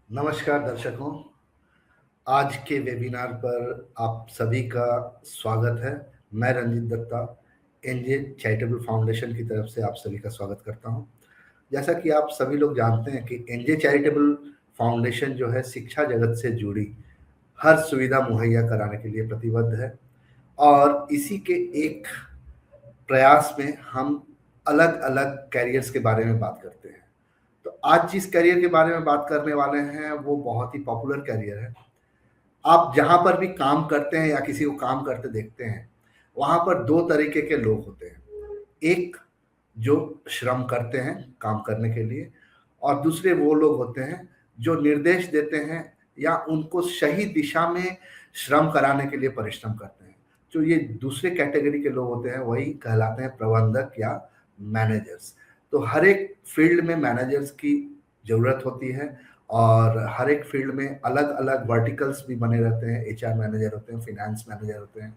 नमस्कार दर्शकों। आज के वेबिनार पर आप सभी का स्वागत है। मैं Ranjit Datta NJ charitable foundation की तरफ से आप सभी का स्वागत करता हूं। जैसा कि आप सभी लोग जानते हैं कि एनजे चैरिटेबल फाउंडेशन जो है शिक्षा जगत से जुड़ी हर सुविधा मुहैया कराने के लिए प्रतिबद्ध है और इसी के एक प्रयास में हम अलग अलग कैरियर्स के बारे में बात करते हैं। तो आज जिस करियर के बारे में बात करने वाले हैं वो बहुत ही पॉपुलर करियर है। आप जहाँ पर भी काम करते हैं या किसी को काम करते देखते हैं, वहाँ पर 2 तरीके के लोग होते हैं। एक जो श्रम करते हैं काम करने के लिए और दूसरे वो लोग होते हैं जो निर्देश देते हैं या उनको सही दिशा में श्रम कराने के लिए परिश्रम करते हैं। जो ये दूसरे कैटेगरी के लोग होते हैं वही कहलाते हैं प्रबंधक या मैनेजर्स। तो हर एक फील्ड में मैनेजर्स की ज़रूरत होती है और हर एक फील्ड में अलग-अलग वर्टिकल्स भी बने रहते हैं। एचआर मैनेजर होते हैं, फाइनेंस मैनेजर होते हैं।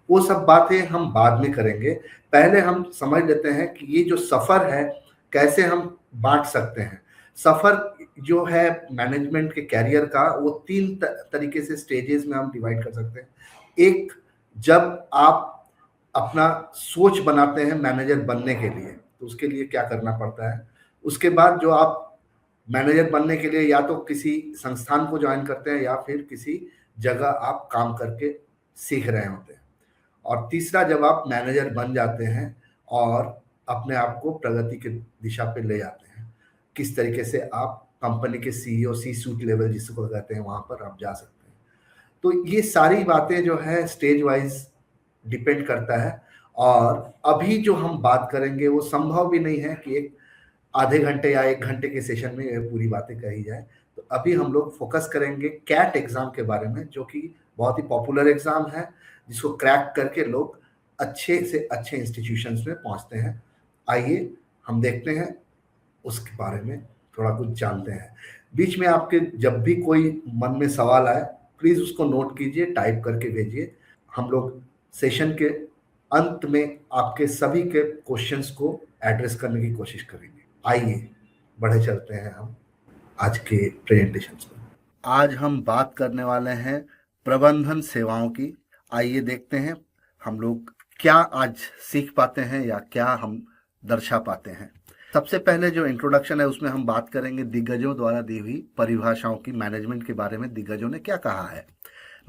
वो सब बातें हम बाद में करेंगे। पहले हम समझ लेते हैं कि ये जो सफ़र है, कैसे हम बाँट सकते हैं। सफ़र जो है मैनेजमेंट के करियर का, वो 3 तरीके से स्टेजेस में हम डिवाइड कर सकते हैं। एक, जब आप अपना सोच बनाते हैं मैनेजर बनने के लिए, तो उसके लिए क्या करना पड़ता है। उसके बाद जो आप मैनेजर बनने के लिए या तो किसी संस्थान को ज्वाइन करते हैं या फिर किसी जगह आप काम करके सीख रहे होते हैं। और तीसरा, जब आप मैनेजर बन जाते हैं और अपने आप को प्रगति की दिशा पे ले जाते हैं, किस तरीके से आप कंपनी के सीईओ सी सूट लेवल जिसको कहते हैं वहां पर आप जा सकते हैं। तो ये सारी बातें जो है स्टेज वाइज डिपेंड करता है और अभी जो हम बात करेंगे वो संभव भी नहीं है कि एक आधे घंटे या 1 घंटे के सेशन में ये पूरी बातें कही जाए। तो अभी हम लोग फोकस करेंगे कैट एग्ज़ाम के बारे में, जो कि बहुत ही पॉपुलर एग्ज़ाम है, जिसको क्रैक करके लोग अच्छे से अच्छे इंस्टीट्यूशंस में पहुँचते हैं। आइए हम देखते हैं, उसके बारे में थोड़ा कुछ जानते हैं। बीच में आपके जब भी कोई मन में सवाल आए, प्लीज़ उसको नोट कीजिए, टाइप करके भेजिए। हम लोग सेशन के अंत में आपके सभी के क्वेश्चंस को एड्रेस करने की कोशिश करेंगे। आइए बढ़े चलते हैं हम आज के प्रेजेंटेशंस पर। आज हम बात करने वाले हैं प्रबंधन सेवाओं की। आइए देखते हैं हम लोग क्या आज सीख पाते हैं या क्या हम दर्शा पाते हैं। सबसे पहले जो इंट्रोडक्शन है उसमें हम बात करेंगे दिग्गजों द्वारा दी हुई परिभाषाओं की। मैनेजमेंट के बारे में दिग्गजों ने क्या कहा है।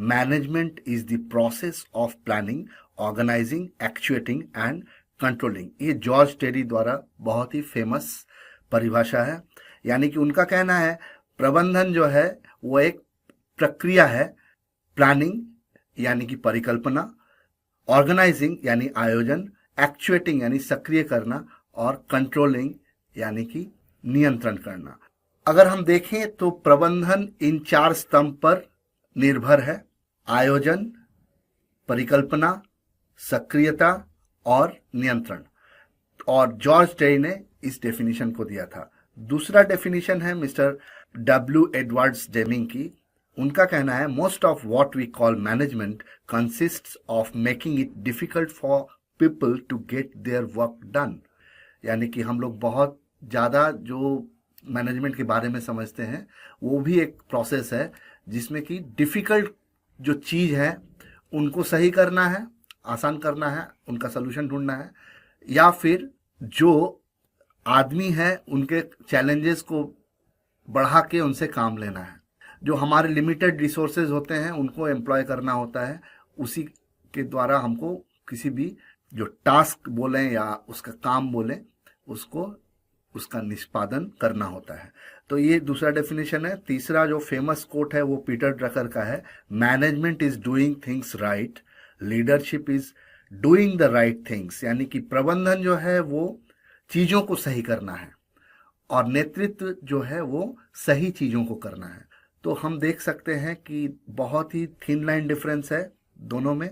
Management is the process of planning, organizing, actuating and controlling. ये जॉर्ज टेरी द्वारा बहुत ही फेमस परिभाषा है। यानी कि उनका कहना है प्रबंधन जो है वो एक प्रक्रिया है। प्लानिंग यानी कि परिकल्पना, ऑर्गेनाइजिंग यानी आयोजन, एक्चुएटिंग यानी सक्रिय करना और कंट्रोलिंग यानी कि नियंत्रण करना। अगर हम देखें तो प्रबंधन इन 4 स्तंभ पर निर्भर है: आयोजन, परिकल्पना, सक्रियता और नियंत्रण। और जॉर्ज टेरी ने इस डेफिनेशन को दिया था। दूसरा डेफिनेशन है मिस्टर डब्ल्यू एडवर्ड्स डेमिंग की। उनका कहना है most of what we call management consists of making it difficult for people to get their work done. यानी कि हम लोग बहुत ज़्यादा जो मैनेजमेंट के बारे में समझते हैं वो भी एक प्रोसेस है जिसमें कि डिफ़िकल्ट जो चीज़ है उनको सही करना है, आसान करना है, उनका सलूशन ढूंढना है, या फिर जो आदमी है उनके चैलेंजेस को बढ़ा के उनसे काम लेना है। जो हमारे लिमिटेड रिसोर्सेज होते हैं उनको एम्प्लॉय करना होता है, उसी के द्वारा हमको किसी भी जो टास्क बोलें या उसका काम बोलें उसको उसका निष्पादन करना होता है। तो ये दूसरा डेफिनेशन है। तीसरा जो फेमस कोट है वो पीटर ड्रकर का है, management is doing things right, leadership is doing the right things. यानी कि प्रबंधन जो है वो चीज़ों को सही करना है और नेतृत्व जो है वो सही चीज़ों को करना है। तो हम देख सकते हैं कि बहुत ही थिन लाइन डिफरेंस है दोनों में,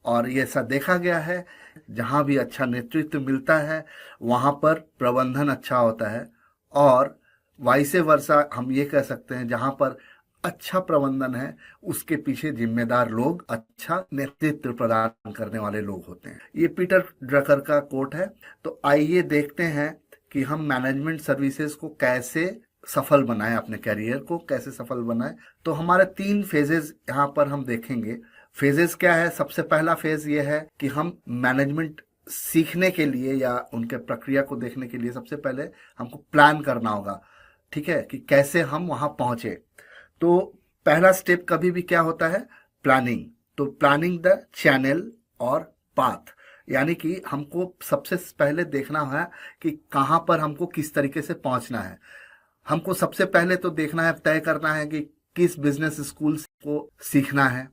और ये ऐसा देखा गया है जहाँ भी अच्छा नेतृत्व मिलता है वहाँ पर प्रबंधन अच्छा होता है, और वाइसे वर्सा हम ये कह सकते हैं जहाँ पर अच्छा प्रबंधन है उसके पीछे जिम्मेदार लोग अच्छा नेतृत्व प्रदान करने वाले लोग होते हैं। ये पीटर ड्रकर का कोट है। तो आइए देखते हैं कि हम मैनेजमेंट सर्विसेज को कैसे सफल बनाए, अपने करियर को कैसे सफल बनाए। तो हमारे 3 फेजेस यहाँ पर हम देखेंगे। फेजेस क्या है? सबसे पहला फेज ये है कि हम मैनेजमेंट सीखने के लिए या उनके प्रक्रिया को देखने के लिए सबसे पहले हमको प्लान करना होगा, ठीक है, कि कैसे हम वहां पहुंचे। तो पहला स्टेप कभी भी क्या होता है? प्लानिंग। तो प्लानिंग द चैनल और पाथ, यानी कि हमको सबसे पहले देखना है कि कहाँ पर हमको किस तरीके से पहुंचना है। हमको सबसे पहले तो देखना है, तय करना है कि किस बिजनेस स्कूल को सीखना है।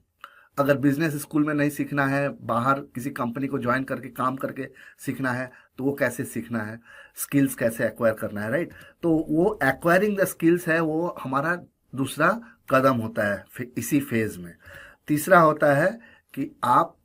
अगर बिजनेस स्कूल में नहीं सीखना है, बाहर किसी कंपनी को ज्वाइन करके काम करके सीखना है, तो वो कैसे सीखना है, स्किल्स कैसे एक्वायर करना है, राइट। तो वो एक्वायरिंग द स्किल्स है, वो हमारा दूसरा कदम होता है इसी फेज में। तीसरा होता है कि आप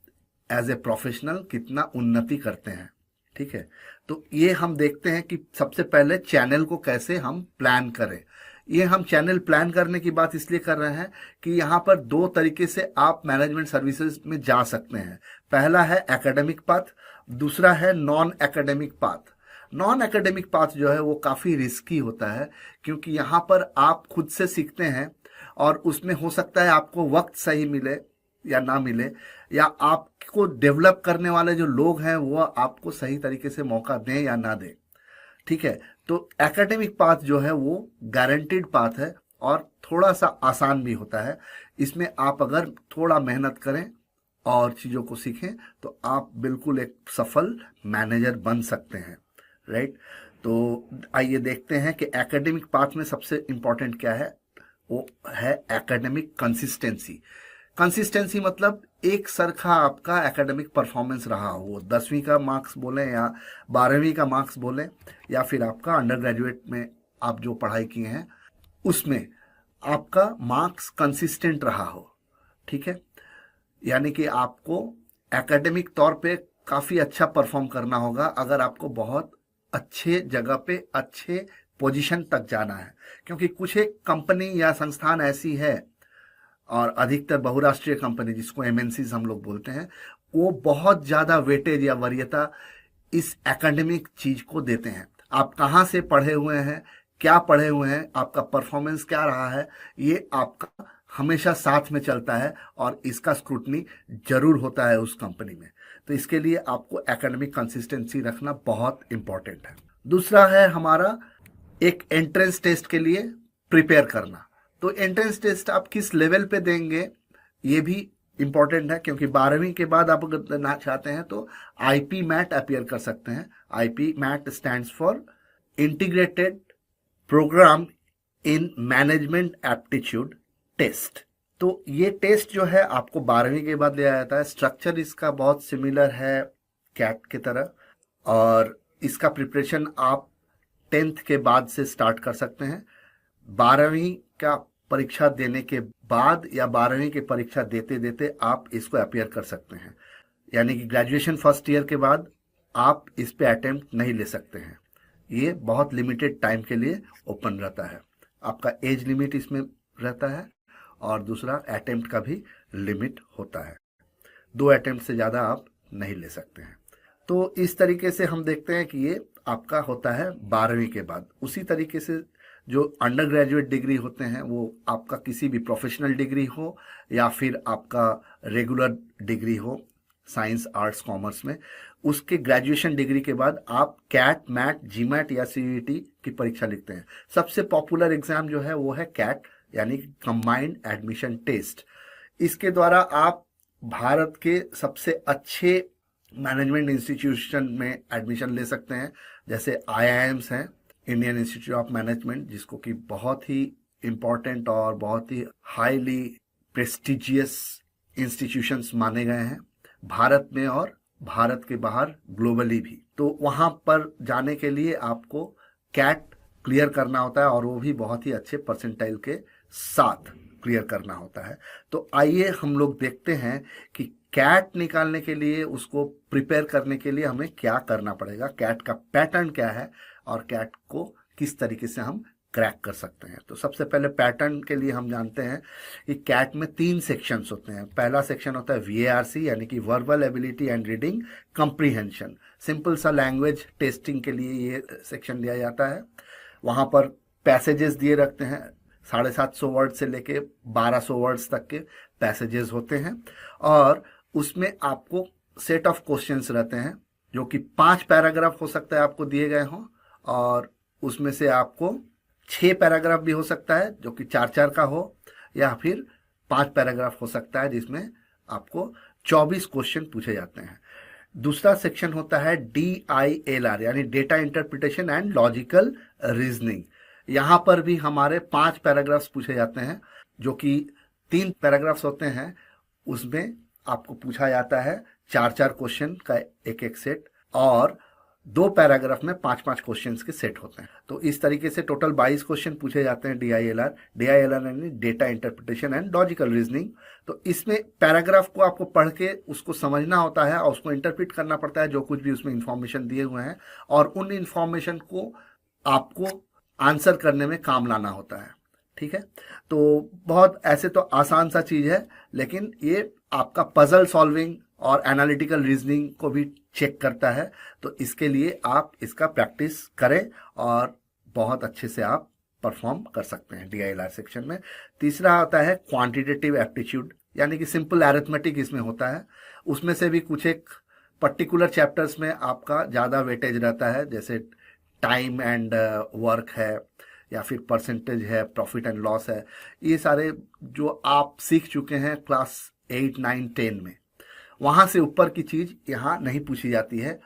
एज ए प्रोफेशनल कितना उन्नति करते हैं, ठीक है। तो ये हम देखते हैं कि सबसे पहले चैनल को कैसे हम प्लान करें। ये हम चैनल प्लान करने की बात इसलिए कर रहे हैं कि यहाँ पर 2 तरीके से आप मैनेजमेंट सर्विसेज में जा सकते हैं। पहला है एकेडमिक पाथ, दूसरा है non academic path. Non academic path जो है वो काफ़ी रिस्की होता है, क्योंकि यहाँ पर आप खुद से सीखते हैं और उसमें हो सकता है आपको वक्त सही मिले या ना मिले, या आपको डेवलप करने वाले जो लोग हैं वो आपको सही तरीके से मौका दें या ना दें, ठीक है। तो एकेडमिक पाथ जो है वो गारंटीड पाथ है और थोड़ा सा आसान भी होता है। इसमें आप अगर थोड़ा मेहनत करें और चीज़ों को सीखें तो आप बिल्कुल एक सफल मैनेजर बन सकते हैं, राइट। तो आइए देखते हैं कि एकेडमिक पाथ में सबसे इम्पोर्टेंट क्या है। वो है एकेडमिक कंसिस्टेंसी। कंसिस्टेंसी मतलब एक सरखा आपका एकेडमिक परफॉर्मेंस रहा हो, 10वीं का मार्क्स बोलें या 12वीं का मार्क्स बोलें, या फिर आपका अंडर ग्रेजुएट में आप जो पढ़ाई किए हैं उसमें आपका मार्क्स कंसिस्टेंट रहा हो, ठीक है। यानी कि आपको एकेडमिक तौर पे काफ़ी अच्छा परफॉर्म करना होगा अगर आपको बहुत अच्छे जगह पे अच्छे पोजीशन तक जाना है। क्योंकि कुछ एक कंपनी या संस्थान ऐसी है, और अधिकतर बहुराष्ट्रीय कंपनी जिसको एमएनसीज हम लोग बोलते हैं, वो बहुत ज़्यादा वेटेज या वरीयता इस एकेडमिक चीज को देते हैं। आप कहाँ से पढ़े हुए हैं, क्या पढ़े हुए हैं, आपका परफॉर्मेंस क्या रहा है, ये आपका हमेशा साथ में चलता है और इसका स्क्रूटनी जरूर होता है उस कंपनी में। तो इसके लिए आपको एकेडमिक कंसिस्टेंसी रखना बहुत इंपॉर्टेंट है। दूसरा है हमारा एक एंट्रेंस टेस्ट के लिए प्रिपेयर करना। तो एंट्रेंस टेस्ट आप किस लेवल पे देंगे ये भी इंपॉर्टेंट है, क्योंकि 12वीं के बाद आप अगर देना चाहते हैं तो आईपी मैट अपीयर कर सकते हैं। IP MAT stands for integrated programme in management aptitude test. तो ये टेस्ट जो है आपको 12वीं के बाद लिया जाता है। स्ट्रक्चर इसका बहुत सिमिलर है कैट की तरह, और इसका प्रिपरेशन आप 10th के बाद से स्टार्ट कर सकते हैं। 12वीं का परीक्षा देने के बाद या 12वीं की परीक्षा देते देते आप इसको अपीयर कर सकते हैं। यानी कि ग्रेजुएशन फर्स्ट ईयर के बाद आप इस पे अटेम्प्ट नहीं ले सकते हैं। ये बहुत लिमिटेड टाइम के लिए ओपन रहता है। आपका एज लिमिट इसमें रहता है और दूसरा अटेम्प्ट का भी लिमिट होता है। 2 अटेम्प्ट से ज़्यादा आप नहीं ले सकते हैं। तो इस तरीके से हम देखते हैं कि ये आपका होता है 12वीं के बाद। उसी तरीके से जो अंडर ग्रेजुएट डिग्री होते हैं वो आपका किसी भी प्रोफेशनल डिग्री हो या फिर आपका रेगुलर डिग्री हो साइंस आर्ट्स कॉमर्स में, उसके ग्रेजुएशन डिग्री के बाद आप कैट मैट जीमैट या सीईटी की परीक्षा लिखते हैं। सबसे पॉपुलर एग्जाम जो है वो है कैट, यानी कंबाइंड एडमिशन टेस्ट। इसके द्वारा आप भारत के सबसे अच्छे मैनेजमेंट इंस्टीट्यूशन में एडमिशन ले सकते हैं, जैसे आईआईएम्स हैं, इंडियन इंस्टीट्यूट ऑफ मैनेजमेंट, जिसको कि बहुत ही इम्पोर्टेंट और बहुत ही हाईली प्रेस्टिजियस इंस्टीट्यूशंस माने गए हैं भारत में और भारत के बाहर ग्लोबली भी। तो वहाँ पर जाने के लिए आपको कैट क्लियर करना होता है और वो भी बहुत ही अच्छे परसेंटाइल के साथ क्लियर करना होता है। तो आइए हम लोग देखते हैं कि कैट निकालने के लिए, उसको प्रिपेयर करने के लिए हमें क्या करना पड़ेगा, कैट का पैटर्न क्या है और कैट को किस तरीके से हम क्रैक कर सकते हैं। तो सबसे पहले पैटर्न के लिए हम जानते हैं कि कैट में 3 सेक्शंस होते हैं। पहला सेक्शन होता है वीएआरसी, यानी कि verbal ability and reading comprehension. Simple सा लैंग्वेज टेस्टिंग के लिए ये सेक्शन लिया जाता है। वहाँ पर पैसेजेस दिए रखते हैं, 750 वर्ड से लेके 1200 वर्ड्स तक के पैसेजेस होते हैं। और उसमें आपको सेट ऑफ क्वेश्चंस रहते हैं जो कि 5 पैराग्राफ हो सकता है आपको दिए गए हों, और उसमें से आपको 6 पैराग्राफ भी हो सकता है जो कि 4-4 का हो, या फिर 5 पैराग्राफ हो सकता है जिसमें आपको 24 क्वेश्चन पूछे जाते हैं। दूसरा सेक्शन होता है DILR यानी data interpretation and logical reasoning. यहाँ पर भी हमारे 5 पैराग्राफ्स पूछे जाते हैं, जो कि 3 पैराग्राफ्स होते हैं, उसमें आपको पूछा जाता है 4-4 क्वेश्चन का एक सेट, और 2 पैराग्राफ में 5-5 क्वेश्चंस के सेट होते हैं। तो इस तरीके से टोटल 22 क्वेश्चन पूछे जाते हैं DILR यानी data interpretation and logical reasoning. तो इसमें पैराग्राफ को आपको पढ़ के उसको समझना होता है और उसको इंटरप्रिट करना पड़ता है, जो कुछ भी उसमें इंफॉर्मेशन दिए हुए हैं, और उन इंफॉर्मेशन को आपको आंसर करने में काम लाना होता है। ठीक है, तो बहुत ऐसे तो आसान सा चीज है, लेकिन ये आपका पजल सॉल्विंग और एनालिटिकल रीजनिंग को भी चेक करता है। तो इसके लिए आप इसका प्रैक्टिस करें और बहुत अच्छे से आप परफॉर्म कर सकते हैं DILR सेक्शन में। तीसरा होता है क्वांटिटेटिव एप्टीट्यूड, यानी कि सिंपल अरिथमेटिक इसमें होता है। उसमें से भी कुछ एक पर्टिकुलर चैप्टर्स में आपका ज़्यादा वेटेज रहता है, जैसे टाइम एंड वर्क है, या फिर परसेंटेज है, प्रॉफिट एंड लॉस है। ये सारे जो आप सीख चुके हैं क्लास 8, 9, 10 में, वहाँ से ऊपर की चीज़ यहाँ नहीं पूछी जाती है,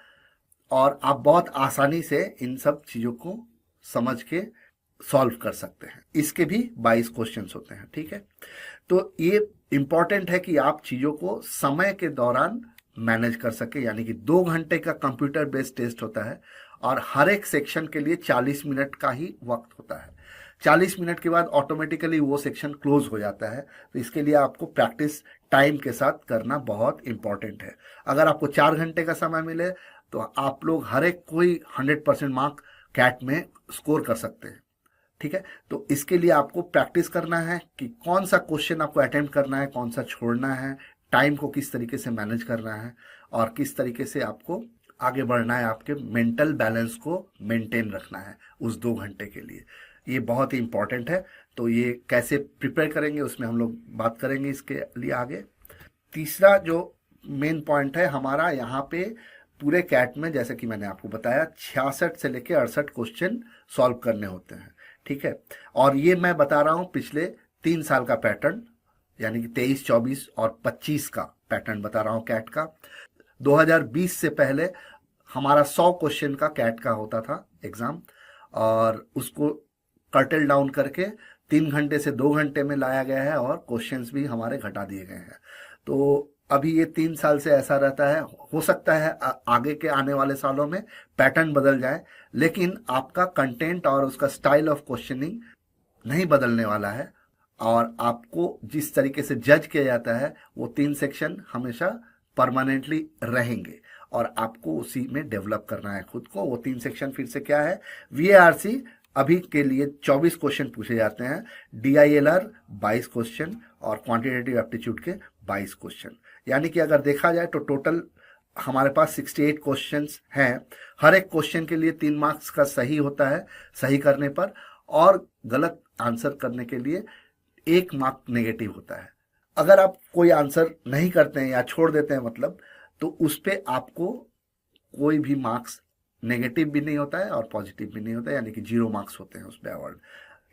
और आप बहुत आसानी से इन सब चीज़ों को समझ के सॉल्व कर सकते हैं। इसके भी 22 क्वेश्चंस होते हैं। ठीक है, तो ये इंपॉर्टेंट है कि आप चीज़ों को समय के दौरान मैनेज कर सके, यानी कि 2 घंटे का कंप्यूटर बेस्ड टेस्ट होता है, और हर एक सेक्शन के लिए 40 मिनट का ही वक्त होता है। 40 मिनट के बाद ऑटोमेटिकली वो सेक्शन क्लोज हो जाता है। तो इसके लिए आपको प्रैक्टिस टाइम के साथ करना बहुत इंपॉर्टेंट है। अगर आपको 4 घंटे का समय मिले तो आप लोग हर एक कोई 100% मार्क कैट में स्कोर कर सकते हैं। ठीक है, तो इसके लिए आपको प्रैक्टिस करना है कि कौन सा क्वेश्चन आपको अटेम्प्ट करना है, कौन सा छोड़ना है, टाइम को किस तरीके से मैनेज करना है, और किस तरीके से आपको आगे बढ़ना है, आपके मेंटल बैलेंस को मेंटेन रखना है उस 2 घंटे के लिए। ये बहुत ही इंपॉर्टेंट है। तो ये कैसे प्रिपेयर करेंगे उसमें हम लोग बात करेंगे इसके लिए आगे। तीसरा जो मेन पॉइंट है हमारा यहाँ पे, पूरे कैट में जैसे कि मैंने आपको बताया 66 से लेके 68 क्वेश्चन सॉल्व करने होते हैं। ठीक है, और ये मैं बता रहा हूँ पिछले 3 साल का पैटर्न, यानी कि 23, 24 और 25 का पैटर्न बता रहा हूँ कैट का। 2020 से पहले हमारा 100 क्वेश्चन का कैट का होता था एग्जाम, और उसको कर्टल डाउन करके 3 घंटे से 2 घंटे में लाया गया है, और क्वेश्चंस भी हमारे घटा दिए गए हैं। तो अभी ये 3 साल से ऐसा रहता है। हो सकता है आगे के आने वाले सालों में पैटर्न बदल जाए, लेकिन आपका कंटेंट और उसका स्टाइल ऑफ क्वेश्चनिंग नहीं बदलने वाला है, और आपको जिस तरीके से जज किया जाता है वो 3 सेक्शन हमेशा परमानेंटली रहेंगे, और आपको उसी में डेवलप करना है खुद को। वो 3 सेक्शन फिर से क्या है, VARC अभी के लिए 24 क्वेश्चन पूछे जाते हैं, DILR 22 क्वेश्चन, और क्वांटिटेटिव एप्टीट्यूड के 22 क्वेश्चन। यानी कि अगर देखा जाए तो टोटल हमारे पास 68 क्वेश्चंस हैं। हर एक क्वेश्चन के लिए 3 मार्क्स का सही होता है सही करने पर, और गलत आंसर करने के लिए 1 मार्क नेगेटिव होता है। अगर आप कोई आंसर नहीं करते हैं या छोड़ देते हैं मतलब, तो उस पर आपको कोई भी मार्क्स नेगेटिव भी नहीं होता है और पॉजिटिव भी नहीं होता है, यानी कि 0 मार्क्स होते हैं उस पर अवार्ड।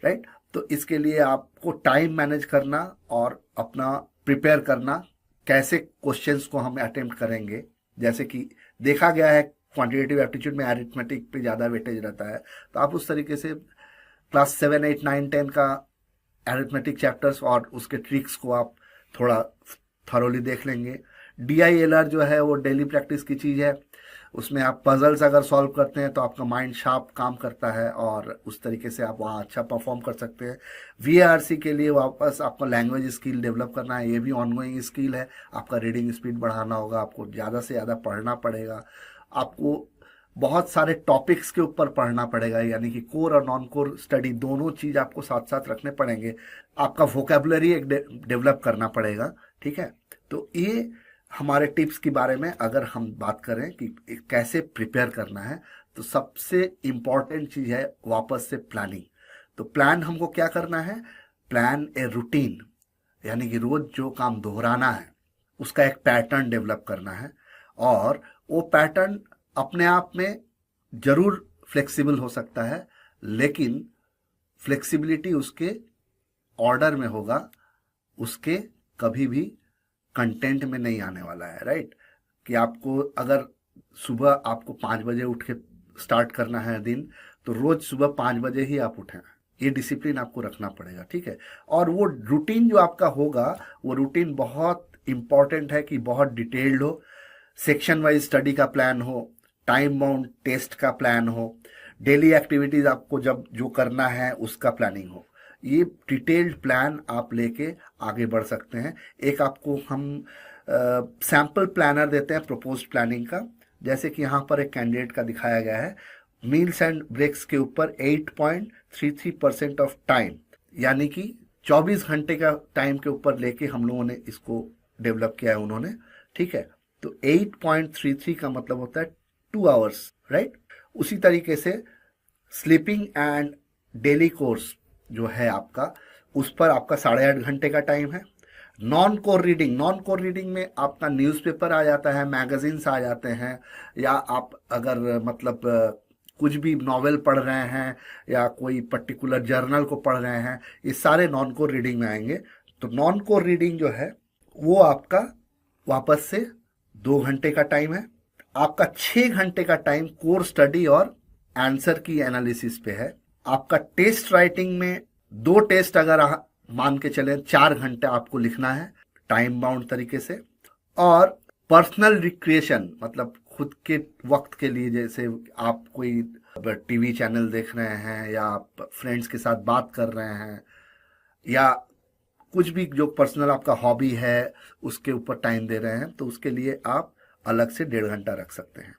राइट, तो इसके लिए आपको टाइम मैनेज करना और अपना प्रिपेयर करना, कैसे क्वेश्चंस को हम अटेम्प्ट करेंगे। जैसे कि देखा गया है क्वांटिटेटिव एप्टीट्यूड में अरिथमेटिक पे ज़्यादा वेटेज रहता है, तो आप उस तरीके से क्लास 7, 8, 9, 10 का अरिथमेटिक चैप्टर्स और उसके ट्रिक्स को आप थोड़ा थरोली देख लेंगे। DILR जो है वो डेली प्रैक्टिस की चीज़ है। उसमें आप पजल्स अगर सॉल्व करते हैं तो आपका माइंड शार्प काम करता है, और उस तरीके से आप वहाँ अच्छा परफॉर्म कर सकते हैं। VARC के लिए वापस आपको लैंग्वेज स्किल डेवलप करना है, ये भी ऑनगोइंग स्किल है। आपका रीडिंग स्पीड बढ़ाना होगा, आपको ज़्यादा से ज़्यादा पढ़ना पड़ेगा, आपको बहुत सारे टॉपिक्स के ऊपर पढ़ना पड़ेगा, यानी कि कोर और नॉन कोर स्टडी दोनों चीज़ आपको साथ साथ रखने पड़ेंगे। आपका वोकेबुलरी एक डेवलप करना पड़ेगा। ठीक है, तो ये हमारे टिप्स के बारे में अगर हम बात करें कि कैसे प्रिपेयर करना है, तो सबसे इम्पॉर्टेंट चीज़ है वापस से प्लानिंग। तो प्लान हमको क्या करना है, प्लान ए रूटीन, यानी कि रोज जो काम दोहराना है उसका एक पैटर्न डेवलप करना है। और वो पैटर्न अपने आप में जरूर फ्लेक्सिबल हो सकता है, लेकिन फ्लेक्सिबिलिटी उसके ऑर्डर में होगा, उसके कभी भी कंटेंट में नहीं आने वाला है। राइट, कि आपको अगर सुबह आपको 5 बजे उठ के स्टार्ट करना है दिन, तो रोज सुबह 5 बजे ही आप उठें, ये डिसिप्लिन आपको रखना पड़ेगा। ठीक है, और वो रूटीन जो आपका होगा, वो रूटीन बहुत इंपॉर्टेंट है कि बहुत डिटेल्ड हो, सेक्शन वाइज स्टडी का प्लान हो, टाइम बाउंड टेस्ट का प्लान हो, डेली एक्टिविटीज आपको जब जो करना है उसका प्लानिंग हो। ये डिटेल्ड प्लान आप लेके आगे बढ़ सकते हैं। एक आपको हम सैम्पल प्लानर देते हैं प्रोपोज्ड प्लानिंग का, जैसे कि यहाँ पर एक कैंडिडेट का दिखाया गया है। मील्स एंड ब्रेक्स के ऊपर 8.33% ऑफ टाइम, यानी कि 24 घंटे का टाइम के ऊपर लेके हम लोगों ने इसको डेवलप किया है उन्होंने। ठीक है, तो 8.33 का मतलब होता है 2 आवर्स। राइट, उसी तरीके से स्लीपिंग एंड डेली कोर्स जो है आपका, उस पर आपका 8.5 घंटे का टाइम है। Non core reading, non core reading में आपका न्यूज़पेपर आ जाता है, मैगजीन्स आ जाते हैं, या आप अगर मतलब कुछ भी नॉवेल पढ़ रहे हैं या कोई पर्टिकुलर जर्नल को पढ़ रहे हैं, ये सारे नॉन कोर रीडिंग में आएंगे। तो नॉन कोर रीडिंग जो है वो आपका वापस से 2 घंटे का टाइम है। आपका 6 घंटे का टाइम कोर स्टडी और आंसर की एनालिसिस पे है। आपका टेस्ट राइटिंग में 2 टेस्ट अगर मान के चलें 4 घंटे आपको लिखना है टाइम बाउंड तरीके से। और पर्सनल रिक्रिएशन, मतलब खुद के वक्त के लिए, जैसे आप कोई टीवी चैनल देख रहे हैं या आप फ्रेंड्स के साथ बात कर रहे हैं, या कुछ भी जो पर्सनल आपका हॉबी है उसके ऊपर टाइम दे रहे हैं, तो उसके लिए आप अलग से 1.5 घंटा रख सकते हैं।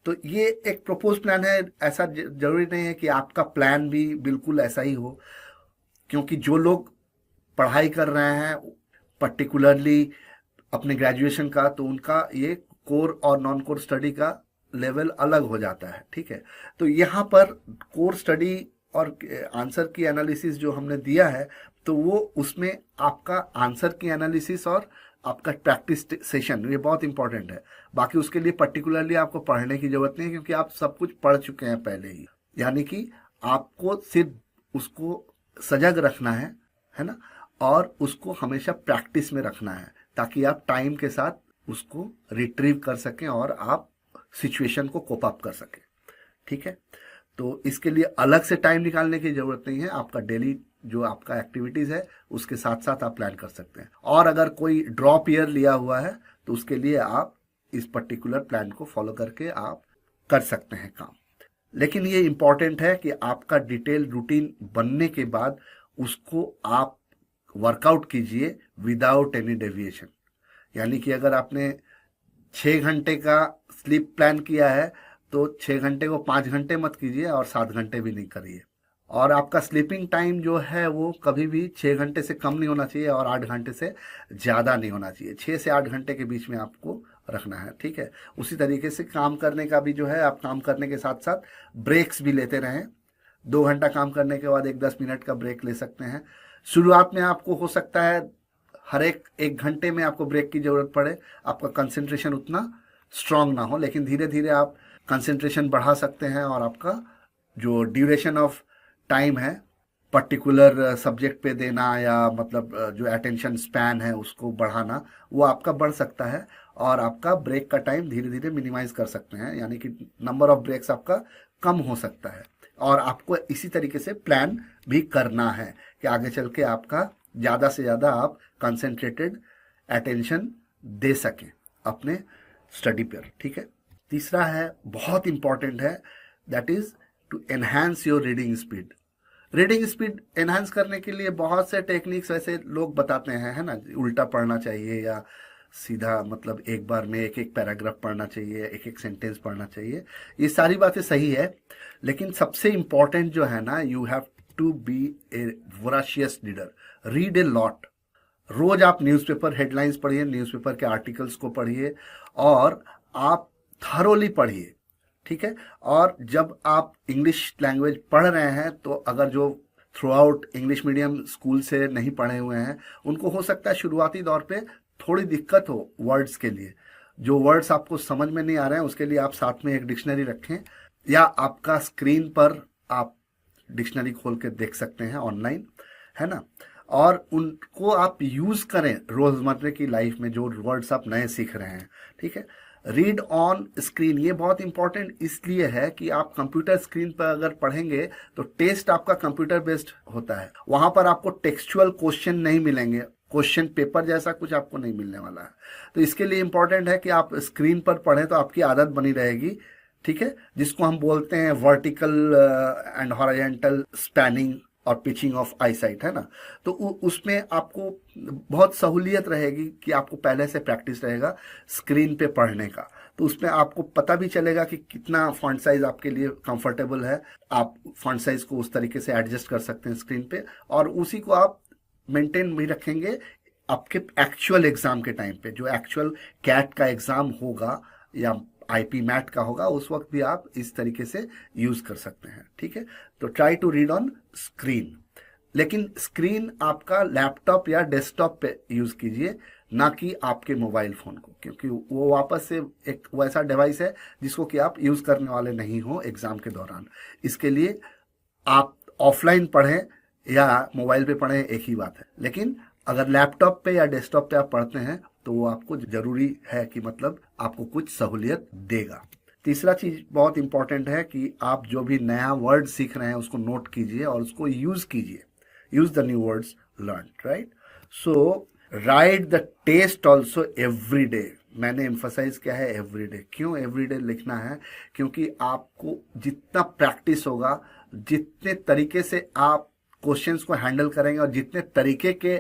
तो ये एक प्रपोज प्लान है। ऐसा जरूरी नहीं है कि आपका प्लान भी बिल्कुल ऐसा ही हो, क्योंकि जो लोग पढ़ाई कर रहे हैं पर्टिकुलरली अपने ग्रेजुएशन का, तो उनका ये कोर और नॉन कोर स्टडी का लेवल अलग हो जाता है। ठीक है, तो यहाँ पर कोर स्टडी और आंसर की एनालिसिस जो हमने दिया है, तो वो उसमें आपका आंसर की एनालिसिस और आपका प्रैक्टिस सेशन, ये बहुत इंपॉर्टेंट है। बाकी उसके लिए पर्टिकुलरली आपको पढ़ने की जरूरत नहीं है, क्योंकि आप सब कुछ पढ़ चुके हैं पहले ही। यानी कि आपको सिर्फ उसको सजग रखना है ना, और उसको हमेशा प्रैक्टिस में रखना है, ताकि आप टाइम के साथ उसको रिट्रीव कर सकें और आप सिचुएशन को कोप अप कर सकें। ठीक है, तो इसके लिए अलग से टाइम निकालने की जरूरत नहीं है। आपका डेली जो आपका एक्टिविटीज है उसके साथ साथ आप प्लान कर सकते हैं। और अगर कोई ड्रॉप ईयर लिया हुआ है तो उसके लिए आप इस पर्टिकुलर प्लान को फॉलो करके आप कर सकते हैं काम। लेकिन ये इंपॉर्टेंट है कि आपका डिटेल रूटीन बनने के बाद उसको आप वर्कआउट कीजिए विदाउट एनी डेविएशन। यानी कि अगर आपने 6 घंटे का स्लीप प्लान किया है, तो 6 घंटे को 5 घंटे मत कीजिए और 7 घंटे भी नहीं करिए। और आपका स्लीपिंग टाइम जो है वो कभी भी 6 घंटे से कम नहीं होना चाहिए और 8 घंटे से ज़्यादा नहीं होना चाहिए। 6 से 8 घंटे के बीच में आपको रखना है। ठीक है, उसी तरीके से काम करने का भी जो है, आप काम करने के साथ साथ ब्रेक्स भी लेते रहें। 2 घंटा काम करने के बाद 10 मिनट का ब्रेक ले सकते हैं। शुरुआत में आपको हो सकता है हर एक घंटे में आपको ब्रेक की जरूरत पड़े, आपका कंसंट्रेशन उतना स्ट्रांग ना हो, लेकिन धीरे धीरे आप कंसंट्रेशन बढ़ा सकते हैं और आपका जो ड्यूरेशन ऑफ टाइम है पर्टिकुलर सब्जेक्ट पे देना, या मतलब जो अटेंशन स्पैन है उसको बढ़ाना, वो आपका बढ़ सकता है। और आपका ब्रेक का टाइम धीरे धीरे मिनिमाइज कर सकते हैं, यानी कि नंबर ऑफ ब्रेक्स आपका कम हो सकता है। और आपको इसी तरीके से प्लान भी करना है कि आगे चल के आपका ज़्यादा से ज़्यादा आप कंसंट्रेटेड अटेंशन दे सकें अपने स्टडी पर। ठीक है, तीसरा है, बहुत इंपॉर्टेंट है, that is to enhance your reading speed. Reading speed enhance करने के लिए बहुत से टेक्निक्स वैसे लोग बताते हैं, है ना, उल्टा पढ़ना चाहिए या सीधा मतलब एक बार में एक पैराग्राफ पढ़ना चाहिए, एक सेंटेंस पढ़ना चाहिए। ये सारी बातें सही है, लेकिन सबसे इंपॉर्टेंट जो है ना, you have to be a voracious reader, read a lot. रोज आप न्यूज़पेपर हेडलाइंस पढ़िए, न्यूज़पेपर के आर्टिकल्स को पढ़िए और आप थरोली पढ़िए। ठीक है, और जब आप इंग्लिश लैंग्वेज पढ़ रहे हैं तो अगर जो through out English medium school से नहीं पढ़े हुए हैं, उनको हो सकता है शुरुआती दौर पे थोड़ी दिक्कत हो वर्ड्स के लिए। जो वर्ड्स आपको समझ में नहीं आ रहे हैं उसके लिए आप साथ में एक डिक्शनरी रखें, या आपका स्क्रीन पर आप डिक्शनरी खोल के देख सकते हैं ऑनलाइन, है ना। और उनको आप यूज करें रोजमर्रा की लाइफ में जो वर्ड्स आप नए सीख रहे हैं, ठीक है। रीड ऑन स्क्रीन, ये बहुत इंपॉर्टेंट इसलिए है कि आप कंप्यूटर स्क्रीन पर अगर पढ़ेंगे तो टेस्ट आपका कंप्यूटर बेस्ड होता है, वहां पर आपको टेक्सचुअल क्वेश्चन नहीं मिलेंगे, क्वेश्चन पेपर जैसा कुछ आपको नहीं मिलने वाला है। तो इसके लिए इंपॉर्टेंट है कि आप स्क्रीन पर पढ़ें तो आपकी आदत बनी रहेगी, ठीक है, जिसको हम बोलते हैं वर्टिकल एंड हॉरिजॉन्टल स्पैनिंग और पिचिंग ऑफ आईसाइट, है ना। तो उसमें आपको बहुत सहूलियत रहेगी कि आपको पहले से प्रैक्टिस रहेगा स्क्रीन पे पढ़ने का, तो उसमें आपको पता भी चलेगा कि कितना फॉन्ट साइज आपके लिए कंफर्टेबल है। आप फॉन्ट साइज को उस तरीके से एडजस्ट कर सकते हैं स्क्रीन पे, और उसी को आप मेंटेन भी रखेंगे आपके एक्चुअल एग्जाम के टाइम पे। जो एक्चुअल कैट का एग्जाम होगा या आईपी मैट का होगा, उस वक्त भी आप इस तरीके से यूज कर सकते हैं, ठीक है। तो try to read on screen, लेकिन स्क्रीन आपका लैपटॉप या डेस्कटॉप पे यूज कीजिए, ना कि आपके मोबाइल फोन को, क्योंकि वो वापस से एक वैसा डिवाइस है जिसको कि आप यूज करने वाले नहीं हो एग्जाम के दौरान। इसके लिए आप ऑफलाइन पढ़ें या मोबाइल पे पढ़ें, एक ही बात है। लेकिन अगर लैपटॉप पे या डेस्कटॉप पे आप पढ़ते हैं तो वो आपको जरूरी है कि मतलब आपको कुछ सहूलियत देगा। तीसरा चीज बहुत इंपॉर्टेंट है कि आप जो भी नया वर्ड सीख रहे हैं उसको नोट कीजिए और उसको यूज कीजिए। Use the new words learn, right. So write the test also every day. मैंने एम्फसाइज किया है एवरी डे। क्यों एवरी डे लिखना है? क्योंकि आपको जितना प्रैक्टिस होगा, जितने तरीके से आप क्वेश्चंस को हैंडल करेंगे और जितने तरीके के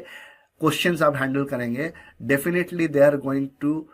क्वेश्चंस आप हैंडल करेंगे, definitely they are going to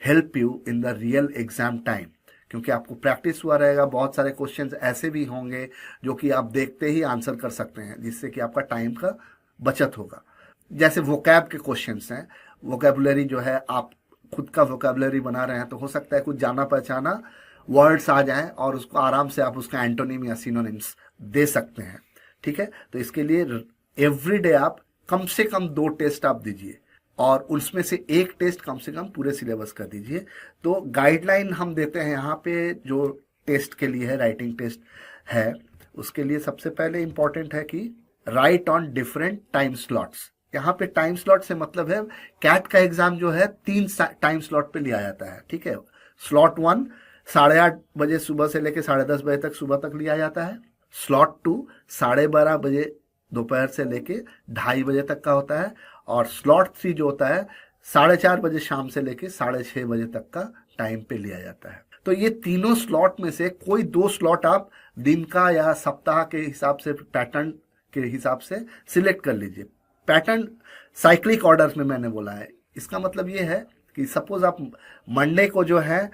help you in the real exam time. क्योंकि आपको प्रैक्टिस हुआ रहेगा, बहुत सारे क्वेश्चंस ऐसे भी होंगे जो कि आप देखते ही आंसर कर सकते हैं, जिससे कि आपका टाइम का बचत होगा। जैसे वोकैब के क्वेश्चंस हैं, वोकैबुलरी जो है, आप खुद का वोकैबुलरी बना रहे हैं तो हो सकता है कुछ जाना पहचाना वर्ड्स आ जाएं और उसको आराम से आप उसका एंटोनिम या सिनोनिम्स दे सकते हैं, ठीक है। तो इसके लिए एवरी डे आप कम से कम 2 टेस्ट आप दीजिए, और उसमें से एक टेस्ट कम से कम पूरे सिलेबस का दीजिए। तो गाइडलाइन हम देते हैं यहाँ पे, जो टेस्ट के लिए है, राइटिंग टेस्ट है, उसके लिए सबसे पहले इंपॉर्टेंट है कि right on different time slots. यहाँ पे टाइम स्लॉट से मतलब है, कैट का एग्जाम जो है 3 टाइम स्लॉट पे लिया जाता है, ठीक है। स्लॉट 1 8:30 बजे सुबह से लेकर 10:30 बजे तक सुबह तक लिया जाता है। स्लॉट 2 12:30 बजे दोपहर से लेके 2:30 बजे तक का होता है। और स्लॉट 3 जो होता है 4:30 बजे शाम से लेके 6:30 बजे तक का टाइम पे लिया जाता है। तो ये तीनों स्लॉट में से कोई 2 स्लॉट आप दिन का या सप्ताह के हिसाब से, पैटर्न के हिसाब से सिलेक्ट कर लीजिए। पैटर्न साइक्लिक ऑर्डर में मैंने बोला है। इसका मतलब ये है कि सपोज आप मंडे को जो है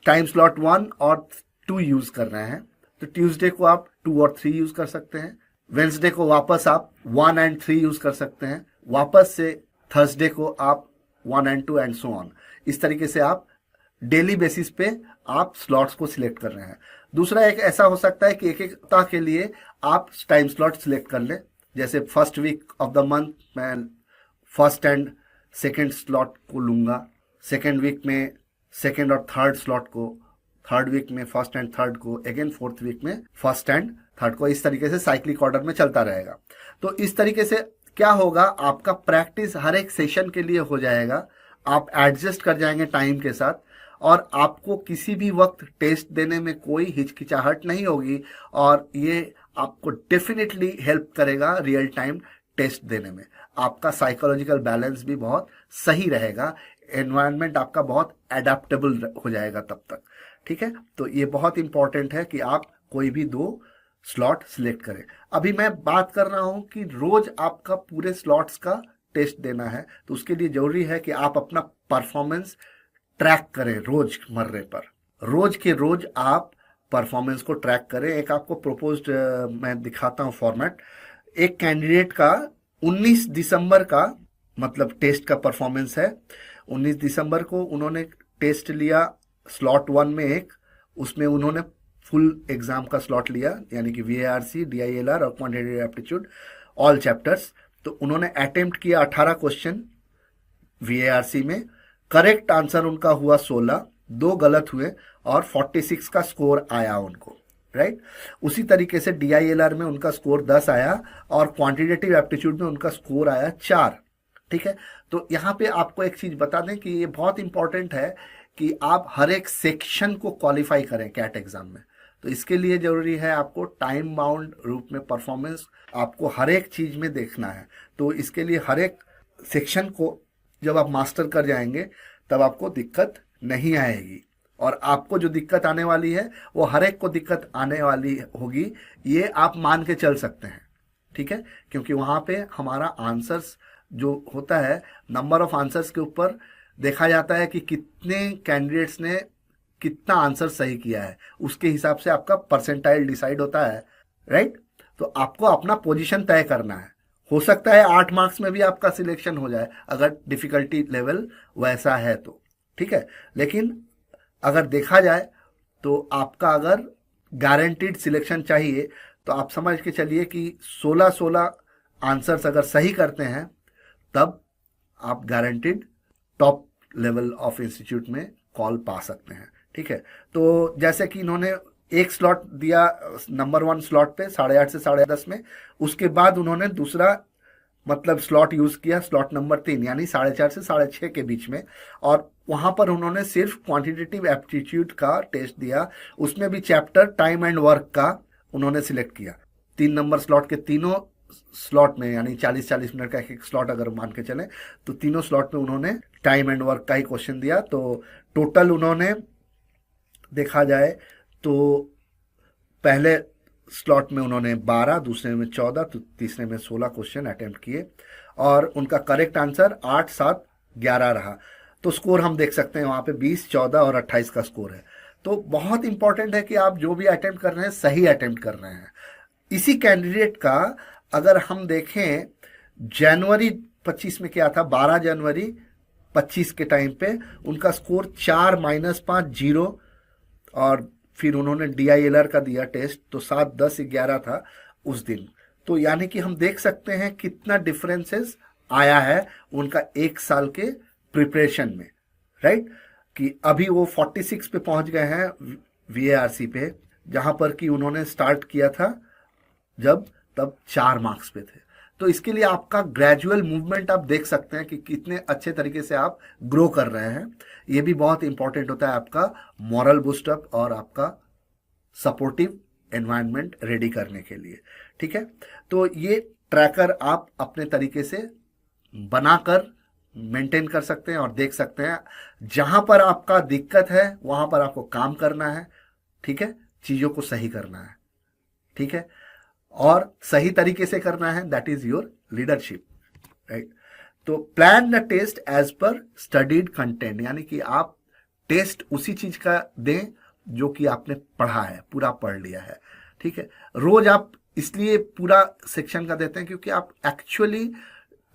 टाइम स्लॉट 1 और 2 यूज कर रहे हैं, तो ट्यूसडे को आप 2 और 3 यूज कर सकते हैं। वेंसडे को वापस आप 1 और 3 यूज कर सकते हैं। वापस से थर्सडे को आप 1 और 2 एंड सो ऑन। इस तरीके से आप डेली बेसिस पे आप स्लॉट्स को सिलेक्ट कर रहे हैं। दूसरा एक ऐसा हो सकता है कि एक सप्ताह के लिए आप टाइम स्लॉट सिलेक्ट कर लें। जैसे first week of the month मैं फर्स्ट एंड सेकेंड स्लॉट को लूंगा, सेकेंड वीक में सेकेंड और थर्ड स्लॉट को, थर्ड वीक में फर्स्ट एंड थर्ड को, अगेन फोर्थ वीक में फर्स्ट एंड थर्ड को। इस तरीके से साइक्लिक ऑर्डर में चलता रहेगा। तो इस तरीके से क्या होगा, आपका प्रैक्टिस हर एक सेशन के लिए हो जाएगा। आप एडजस्ट कर जाएंगे टाइम के साथ, और आपको किसी भी वक्त टेस्ट देने में कोई हिचकिचाहट नहीं होगी, और ये आपको डेफिनेटली हेल्प करेगा रियल टाइम टेस्ट देने में। आपका साइकोलॉजिकल बैलेंस भी बहुत सही रहेगा, एनवायरनमेंट आपका बहुत एडेप्टेबल हो जाएगा तब तक, ठीक है। तो ये बहुत इंपॉर्टेंट है कि आप कोई भी 2 स्लॉट सिलेक्ट करें। अभी मैं बात कर रहा हूं कि रोज आपका पूरे स्लॉट्स का टेस्ट देना है, तो उसके लिए जरूरी है कि आप अपना परफॉर्मेंस ट्रैक करें रोज मर्रे पर। रोज के रोज आप परफॉर्मेंस को ट्रैक करें। एक आपको प्रोपोज्ड मैं दिखाता हूं फॉर्मेट। एक कैंडिडेट का 19 दिसंबर का मतलब टेस्ट का परफॉर्मेंस है। 19 दिसंबर को उन्होंने टेस्ट लिया स्लॉट 1 में एक, उसमें उन्होंने फुल एग्जाम का स्लॉट लिया, यानी कि VARC, DILR और क्वांटिटेटिव एप्टीट्यूड ऑल चैप्टर्स। तो उन्होंने अटेम्प्ट किया 18 क्वेश्चन VARC में, करेक्ट आंसर उनका हुआ 16, 2 गलत हुए और 46 का स्कोर आया उनको, राइट। उसी तरीके से DILR में उनका स्कोर 10 आया और क्वांटिटेटिव एप्टीट्यूड में उनका स्कोर आया 4, ठीक है। तो यहाँ पे आपको एक चीज बता दें कि ये बहुत इंपॉर्टेंट है कि आप हर एक सेक्शन को क्वालिफाई करें कैट एग्जाम में। तो इसके लिए जरूरी है आपको टाइम बाउंड रूप में परफॉर्मेंस आपको हर एक चीज में देखना है। तो इसके लिए हर एक सेक्शन को जब आप मास्टर कर जाएंगे तब आपको दिक्कत नहीं आएगी, और आपको जो दिक्कत आने वाली है वो हर एक को दिक्कत आने वाली होगी, ये आप मान के चल सकते हैं, ठीक है। क्योंकि वहां पे हमारा आंसर्स जो होता है, नंबर ऑफ आंसर्स के ऊपर देखा जाता है कि कितने कैंडिडेट्स ने कितना आंसर सही किया है, उसके हिसाब से आपका परसेंटाइल डिसाइड होता है, राइट। तो आपको अपना पोजीशन तय करना है। हो सकता है 8 मार्क्स में भी आपका सिलेक्शन हो जाए अगर डिफिकल्टी लेवल वैसा है तो, ठीक है। लेकिन अगर देखा जाए तो आपका अगर गारंटीड सिलेक्शन चाहिए तो आप समझ के चलिए कि 16 आंसर्स अगर सही करते हैं तब आप guaranteed top level of institute में कॉल पा सकते हैं, ठीक है। तो जैसे कि इन्होंने एक स्लॉट दिया नंबर 1 स्लॉट पे 8:30 से 10:30 में, उसके बाद उन्होंने दूसरा मतलब स्लॉट यूज किया, स्लॉट नंबर 3 यानी 4:30 से 6:30 के बीच में, और वहां पर उन्होंने सिर्फ क्वांटिटेटिव एप्टीट्यूड का टेस्ट दिया। उसमें भी चैप्टर टाइम एंड वर्क का उन्होंने सिलेक्ट किया। 3 नंबर स्लॉट के तीनों स्लॉट में, यानी 40-40 मिनट का एक स्लॉट अगर मान के चले तो तीनों स्लॉट में उन्होंने टाइम एंड वर्क का ही क्वेश्चन दिया। तो टोटल उन्होंने देखा जाए तो पहले स्लॉट में उन्होंने 12, दूसरे में 14, तो तीसरे में 16 क्वेश्चन अटेम्प्ट किए और उनका करेक्ट आंसर 8, 7, 11 रहा। तो स्कोर हम देख सकते हैं वहां पे 20, 14 और 28 का स्कोर है। तो बहुत इंपॉर्टेंट है कि आप जो भी अटेम्प्ट कर रहे हैं सही अटेम्प्ट कर रहे हैं। इसी कैंडिडेट का अगर हम देखें जनवरी 25 में क्या था, 12 जनवरी 25 के टाइम पे उनका स्कोर 4 -5 0, और फिर उन्होंने DILR का दिया टेस्ट तो 7, 10, 11 था उस दिन। तो यानी कि हम देख सकते हैं कितना डिफरेंसेस आया है उनका 1 साल के प्रिपरेशन में, राइट। कि अभी वो 46 पे पहुंच गए हैं VARC पे, जहां पर कि उन्होंने स्टार्ट किया था तब 4 मार्क्स पे थे। तो इसके लिए आपका ग्रेजुअल मूवमेंट आप देख सकते हैं कि कितने अच्छे तरीके से आप ग्रो कर रहे हैं। ये भी बहुत इंपॉर्टेंट होता है आपका मॉरल बूस्टअप और आपका सपोर्टिव एनवायरनमेंट रेडी करने के लिए, ठीक है। तो ये ट्रैकर आप अपने तरीके से बनाकर मेंटेन कर सकते हैं और देख सकते हैं जहां पर आपका दिक्कत है वहां पर आपको काम करना है, ठीक है, चीजों को सही करना है, ठीक है, और सही तरीके से करना है, that is your leadership, right. तो plan the test as per studied content, यानी कि आप टेस्ट उसी चीज का दें जो कि आपने पढ़ा है, पूरा पढ़ लिया है, ठीक है। रोज आप इसलिए पूरा सेक्शन का देते हैं क्योंकि आप एक्चुअली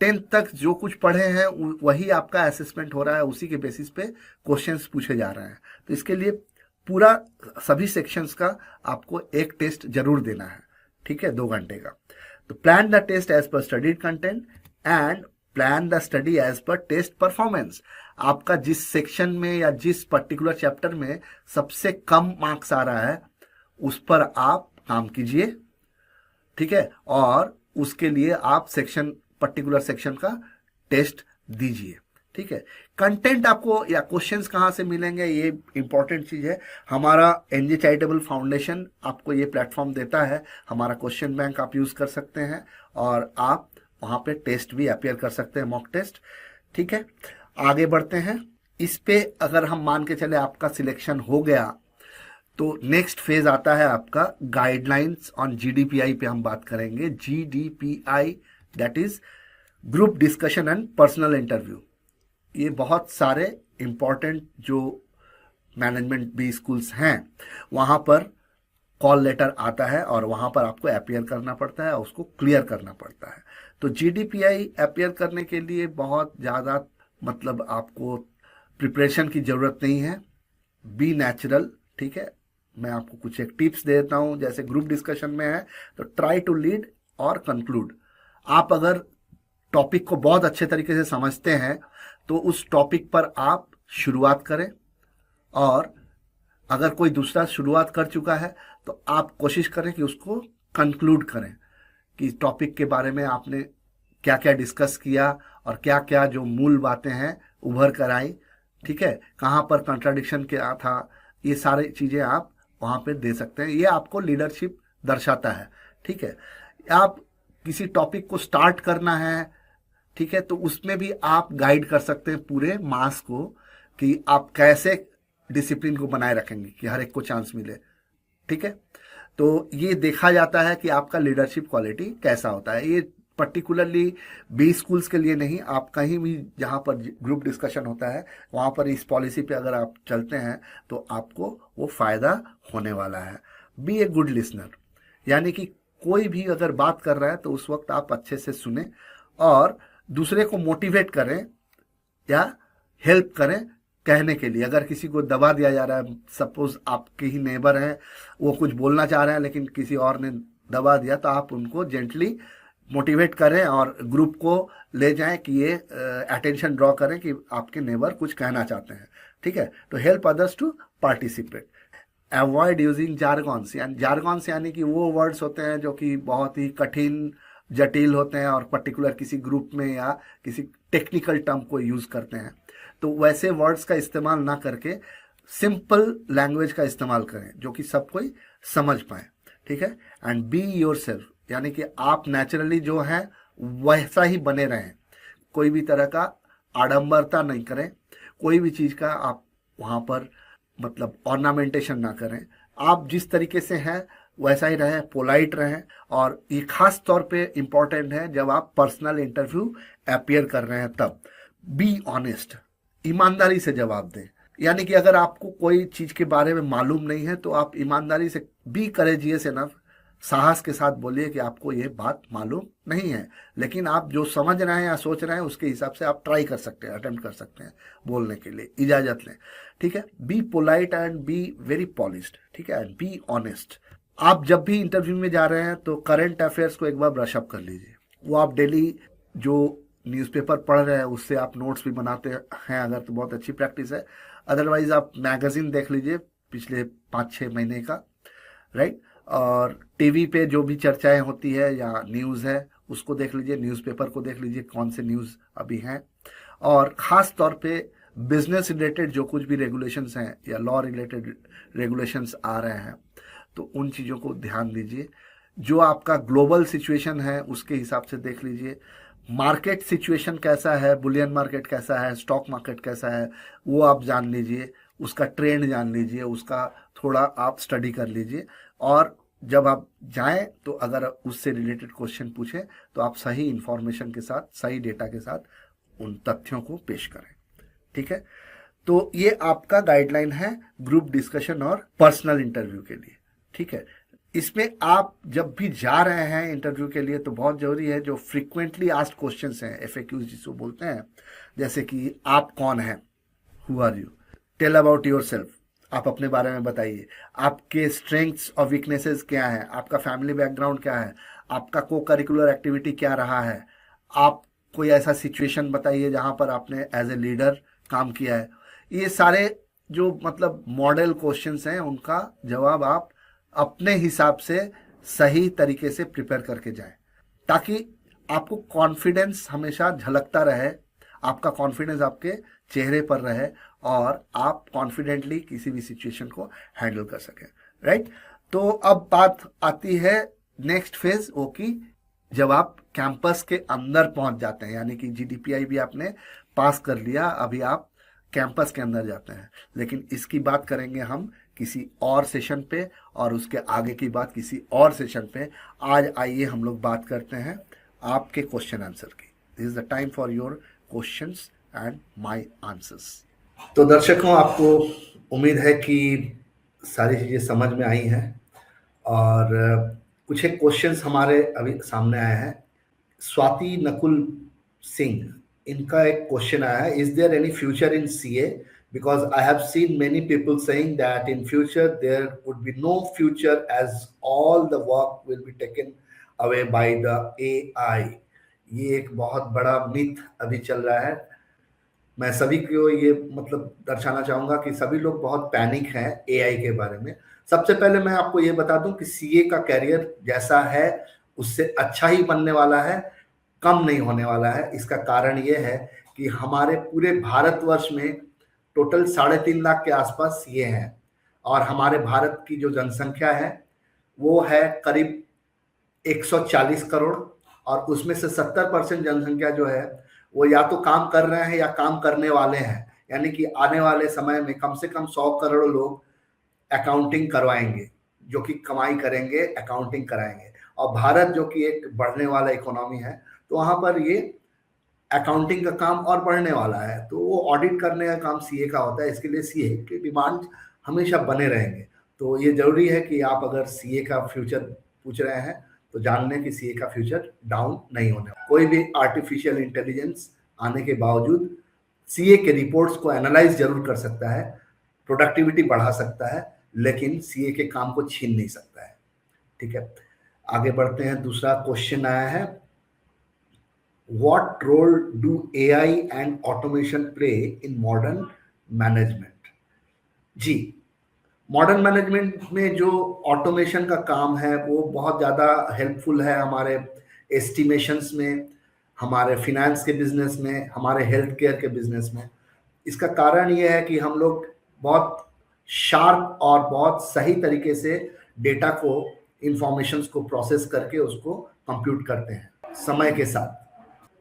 10th तक जो कुछ पढ़े हैं वही आपका असेसमेंट हो रहा है, उसी के बेसिस पे क्वेश्चंस पूछे जा रहे हैं। तो इसके लिए पूरा सभी सेक्शंस का आपको एक टेस्ट जरूर देना है, ठीक है, 2 घंटे का। तो plan the test as per studied content and plan the study as per test performance. आपका जिस सेक्शन में या जिस पर्टिकुलर चैप्टर में सबसे कम मार्क्स आ रहा है उस पर आप काम कीजिए, ठीक है, और उसके लिए आप पर्टिकुलर सेक्शन का टेस्ट दीजिए, ठीक है। कंटेंट आपको या क्वेश्चंस कहां से मिलेंगे ये इंपॉर्टेंट चीज है। हमारा एनजे चैरिटेबल फाउंडेशन आपको ये प्लेटफॉर्म देता है, हमारा क्वेश्चन बैंक आप यूज कर सकते हैं और आप वहां पे टेस्ट भी अपीयर कर सकते हैं, मॉक टेस्ट, ठीक है। आगे बढ़ते हैं। इस पे अगर हम मान के चले आपका सिलेक्शन हो गया तो नेक्स्ट फेज आता है आपका गाइडलाइंस ऑन GDPI पे हम बात करेंगे। GDPI that is group discussion and personal interview. ये बहुत सारे इंपॉर्टेंट जो मैनेजमेंट भी स्कूल्स हैं वहां पर कॉल लेटर आता है और वहां पर आपको अपीयर करना पड़ता है और उसको क्लियर करना पड़ता है। तो GDPI अपीयर करने के लिए बहुत ज़्यादा मतलब आपको प्रिपरेशन की ज़रूरत नहीं है, बी नेचुरल, ठीक है। मैं आपको कुछ एक टिप्स देता हूं। जैसे ग्रुप डिस्कशन में है तो ट्राई टू लीड और कंक्लूड। आप अगर टॉपिक को बहुत अच्छे तरीके से समझते हैं तो उस टॉपिक पर आप शुरुआत करें, और अगर कोई दूसरा शुरुआत कर चुका है तो आप कोशिश करें कि उसको कंक्लूड करें, कि टॉपिक के बारे में आपने क्या क्या डिस्कस किया और क्या क्या जो मूल बातें हैं उभर कर आई, ठीक है, कहाँ पर कंट्राडिक्शन क्या था, ये सारी चीज़ें आप वहाँ पे दे सकते हैं। ये आपको लीडरशिप दर्शाता है, ठीक है। आप किसी टॉपिक को स्टार्ट करना है, ठीक है, तो उसमें भी आप गाइड कर सकते हैं पूरे मास को कि आप कैसे डिसिप्लिन को बनाए रखेंगे कि हर एक को चांस मिले, ठीक है। तो ये देखा जाता है कि आपका लीडरशिप क्वालिटी कैसा होता है। ये पर्टिकुलरली बी स्कूल्स के लिए नहीं, आप कहीं भी जहाँ पर ग्रुप डिस्कशन होता है वहाँ पर इस पॉलिसी पे अगर आप चलते हैं तो आपको वो फायदा होने वाला है। बी ए गुड लिसनर, यानी कि कोई भी अगर बात कर रहा है तो उस वक्त आप अच्छे से सुने और दूसरे को मोटिवेट करें या हेल्प करें कहने के लिए। अगर किसी को दबा दिया जा रहा है, सपोज आपके ही नेबर हैं, वो कुछ बोलना चाह रहे हैं लेकिन किसी और ने दबा दिया, तो आप उनको जेंटली मोटिवेट करें और ग्रुप को ले जाएं कि ये अटेंशन ड्रॉ करें कि आपके नेबर कुछ कहना चाहते हैं, ठीक है। तो help others to participate. Avoid using jargons, यानी जारगॉन्स यानी कि वो वर्ड्स होते हैं जो कि बहुत ही कठिन जटिल होते हैं और पर्टिकुलर किसी ग्रुप में या किसी टेक्निकल टर्म को यूज करते हैं। तो वैसे वर्ड्स का इस्तेमाल ना करके सिंपल लैंग्वेज का इस्तेमाल करें जो कि सब कोई समझ पाए, ठीक है। एंड बी योर सेल्फ, यानी कि आप नेचुरली जो है वैसा ही बने रहें, कोई भी तरह का आडंबरता नहीं करें, कोई भी चीज़ का आप वहाँ पर मतलब ऑर्नामेंटेशन ना करें। आप जिस तरीके से हैं वैसा ही रहें, पोलाइट रहें। और ये खास तौर पे इम्पॉर्टेंट है जब आप पर्सनल इंटरव्यू अपीयर कर रहे हैं तब। बी ऑनेस्ट, ईमानदारी से जवाब दें। यानी कि अगर आपको कोई चीज़ के बारे में मालूम नहीं है तो आप ईमानदारी से, बी करेजियस एनफ, साहस के साथ बोलिए कि आपको ये बात मालूम नहीं है, लेकिन आप जो समझ रहे हैं या सोच रहे हैं उसके हिसाब से आप ट्राई कर सकते हैं, अटेम्प्ट कर सकते हैं बोलने के लिए, इजाज़त लें, ठीक है। Be polite and be very polished, ठीक है, एंड बी ऑनेस्ट। आप जब भी इंटरव्यू में जा रहे हैं तो करंट अफेयर्स को एक बार ब्रश अप कर लीजिए। वो आप डेली जो न्यूज़पेपर पढ़ रहे हैं उससे आप नोट्स भी बनाते हैं अगर, तो बहुत अच्छी प्रैक्टिस है। अदरवाइज आप मैगजीन देख लीजिए पिछले 5-6 महीने का, राइट। और टीवी पे जो भी चर्चाएं होती है या न्यूज़ है उसको देख लीजिए, न्यूज़पेपर को देख लीजिए कौन से न्यूज़ अभी हैं। और ख़ास तौर पे बिजनेस रिलेटेड जो कुछ भी रेगुलेशंस हैं या लॉ रिलेटेड रेगुलेशंस आ रहे हैं तो उन चीज़ों को ध्यान दीजिए। जो आपका ग्लोबल सिचुएशन है उसके हिसाब से देख लीजिए। मार्केट सिचुएशन कैसा है, बुलियन मार्केट कैसा है, स्टॉक मार्केट कैसा है, वो आप जान लीजिए, उसका ट्रेंड जान लीजिए, उसका थोड़ा आप स्टडी कर लीजिए। और जब आप जाएं तो अगर उससे रिलेटेड क्वेश्चन पूछें तो आप सही इंफॉर्मेशन के साथ, सही डेटा के साथ उन तथ्यों को पेश करें, ठीक है। तो ये आपका गाइडलाइन है ग्रुप डिस्कशन और पर्सनल इंटरव्यू के लिए, ठीक है। इसमें आप जब भी जा रहे हैं इंटरव्यू के लिए तो बहुत जरूरी है जो फ्रीक्वेंटली आस्क्ड क्वेश्चंस हैं, एफएक्यूज जिसको बोलते हैं, जैसे कि आप कौन हैं, who are you, tell about yourself, आप अपने बारे में बताइए, आपके स्ट्रेंथ्स और वीकनेसेस क्या हैं, आपका फैमिली बैकग्राउंड क्या है, आपका को करिकुलर एक्टिविटी क्या रहा है, आप कोई ऐसा सिचुएशन बताइए जहां पर आपने एज ए लीडर काम किया है। ये सारे जो मतलब मॉडल क्वेश्चंस हैं उनका जवाब आप अपने हिसाब से सही तरीके से प्रिपेयर करके जाएं, ताकि आपको कॉन्फिडेंस हमेशा झलकता रहे, आपका कॉन्फिडेंस आपके चेहरे पर रहे और आप कॉन्फिडेंटली किसी भी सिचुएशन को हैंडल कर सकें, राइट। तो अब बात आती है नेक्स्ट फेज वो की, जब आप कैंपस के अंदर पहुंच जाते हैं, यानी कि जीडीपीआई भी आपने पास कर लिया, अभी आप कैंपस के अंदर जाते हैं। लेकिन इसकी बात करेंगे हम किसी और सेशन पे और उसके आगे की बात किसी और सेशन पे। आज आइए हम लोग बात करते हैं आपके क्वेश्चन आंसर की। This is the time for your questions and my answers. तो दर्शकों, आपको उम्मीद है कि सारी चीज़ें समझ में आई हैं और कुछ एक क्वेश्चंस हमारे अभी सामने आए हैं। स्वाति नकुल सिंह, इनका एक क्वेश्चन आया है, is there any future in CA because I have seen many people saying that in future there would be no future as all the work will be taken away by the AI। ये एक बहुत बड़ा myth अभी चल रहा है। मैं सभी को ये मतलब दर्शाना चाहूंगा कि सभी लोग बहुत पैनिक हैं एआई के बारे में। सबसे पहले मैं आपको ये बता दूं कि सीए का कैरियर जैसा है उससे अच्छा ही बनने वाला है, कम नहीं होने वाला है। इसका कारण ये है कि हमारे पूरे भारतवर्ष में टोटल 3.5 लाख के आसपास सीए हैं और हमारे भारत की जो जनसंख्या है वो है करीब 140 करोड़, और उसमें से 70% जनसंख्या जो है वो या तो काम कर रहे हैं या काम करने वाले हैं। यानी कि आने वाले समय में कम से कम 100 करोड़ लोग अकाउंटिंग करवाएंगे, जो कि कमाई करेंगे, अकाउंटिंग कराएंगे। और भारत जो कि एक बढ़ने वाला इकोनॉमी है, तो वहां पर ये अकाउंटिंग का काम और बढ़ने वाला है, तो वो ऑडिट करने का काम सीए का होता है। इसके लिए सीए की डिमांड हमेशा बने रहेंगे। तो ये जरूरी है कि आप अगर सीए का फ्यूचर पूछ रहे हैं तो जान लें कि सीए का फ्यूचर डाउन नहीं होने वाला। कोई भी आर्टिफिशियल इंटेलिजेंस आने के बावजूद सीए के रिपोर्ट्स को एनालाइज जरूर कर सकता है, प्रोडक्टिविटी बढ़ा सकता है, लेकिन सीए के काम को छीन नहीं सकता है। ठीक है, आगे बढ़ते हैं। दूसरा क्वेश्चन आया है, what role do AI and automation play in modern management. जी, मॉडर्न मैनेजमेंट में जो ऑटोमेशन का काम है वो बहुत ज़्यादा हेल्पफुल है हमारे एस्टिमेशंस में, हमारे फिनेंस के बिजनेस में, हमारे हेल्थ केयर के बिजनेस में। इसका कारण ये है कि हम लोग बहुत शार्प और बहुत सही तरीके से डेटा को, इंफॉर्मेशंस को प्रोसेस करके उसको कंप्यूट करते हैं समय के साथ।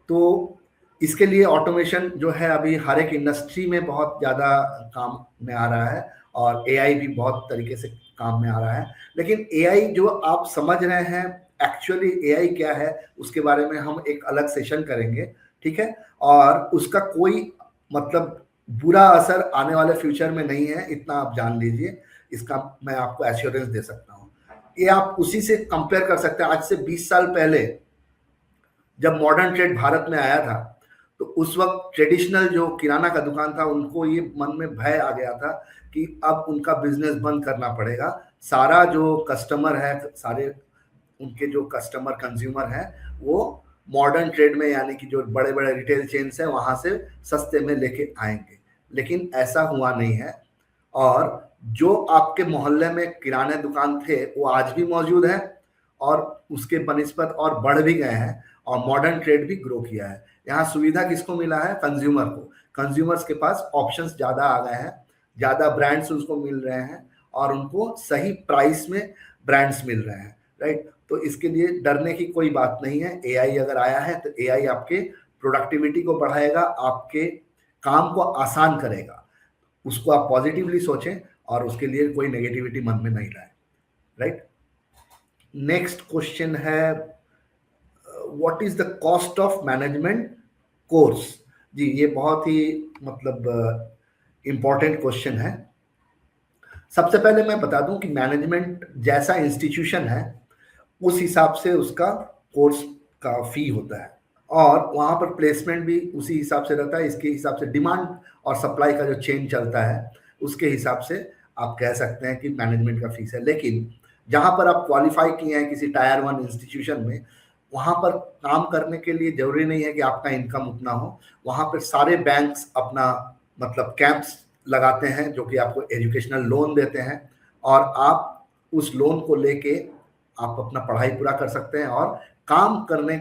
तो इसके लिए ऑटोमेशन जो है अभी हर एक इंडस्ट्री में बहुत ज़्यादा काम में आ रहा है और एआई भी बहुत तरीके से काम में आ रहा है। लेकिन एआई जो आप समझ रहे हैं, एक्चुअली एआई क्या है उसके बारे में हम एक अलग सेशन करेंगे, ठीक है। और उसका कोई मतलब बुरा असर आने वाले फ्यूचर में नहीं है, इतना आप जान लीजिए। इसका मैं आपको एश्योरेंस दे सकता हूँ। ये आप उसी से कंपेयर कर सकते हैं। आज से 20 साल पहले जब मॉडर्न ट्रेड भारत में आया था तो उस वक्त ट्रेडिशनल जो किराना का दुकान था उनको ये मन में भय आ गया था कि अब उनका बिजनेस बंद करना पड़ेगा। सारा जो कस्टमर है, सारे उनके जो कस्टमर कंज्यूमर हैं वो मॉडर्न ट्रेड में, यानी कि जो बड़े बड़े रिटेल चेन्स हैं वहां से सस्ते में लेके आएंगे। लेकिन ऐसा हुआ नहीं है। और जो आपके मोहल्ले में किराने दुकान थे वो आज भी मौजूद है और उसके बनिस्बत और बढ़ भी गए हैं और मॉडर्न ट्रेड भी ग्रो किया है। यहाँ सुविधा किसको मिला है? कंज्यूमर को। कंज्यूमर्स के पास ऑप्शंस ज़्यादा आ गए हैं, ज़्यादा ब्रांड्स उसको मिल रहे हैं और उनको सही प्राइस में ब्रांड्स मिल रहे हैं, राइट। तो इसके लिए डरने की कोई बात नहीं है। एआई अगर आया है तो एआई आपके प्रोडक्टिविटी को बढ़ाएगा, आपके काम को आसान करेगा। उसको आप पॉजिटिवली सोचें और उसके लिए कोई नेगेटिविटी मन में नहीं लाए, राइट। नेक्स्ट क्वेश्चन है, what is the cost of management course. जी, ये बहुत ही मतलब इंपॉर्टेंट क्वेश्चन है। सबसे पहले मैं बता दूं कि मैनेजमेंट जैसा इंस्टीट्यूशन है उस हिसाब से उसका कोर्स का फी होता है और वहाँ पर प्लेसमेंट भी उसी हिसाब से रहता है। इसके हिसाब से डिमांड और सप्लाई का जो चेन चलता है उसके हिसाब से आप कह सकते हैं कि मैनेजमेंट का फीस है। लेकिन जहाँ पर आप क्वालिफाई किए हैं किसी टायर 1 इंस्टीट्यूशन में, वहाँ पर काम करने के लिए जरूरी नहीं है कि आपका इनकम उतना हो। वहाँ पर सारे बैंक्स अपना मतलब कैंप्स लगाते हैं जो कि आपको एजुकेशनल लोन देते हैं और आप उस लोन को लेके आप अपना पढ़ाई पूरा कर सकते हैं और काम करने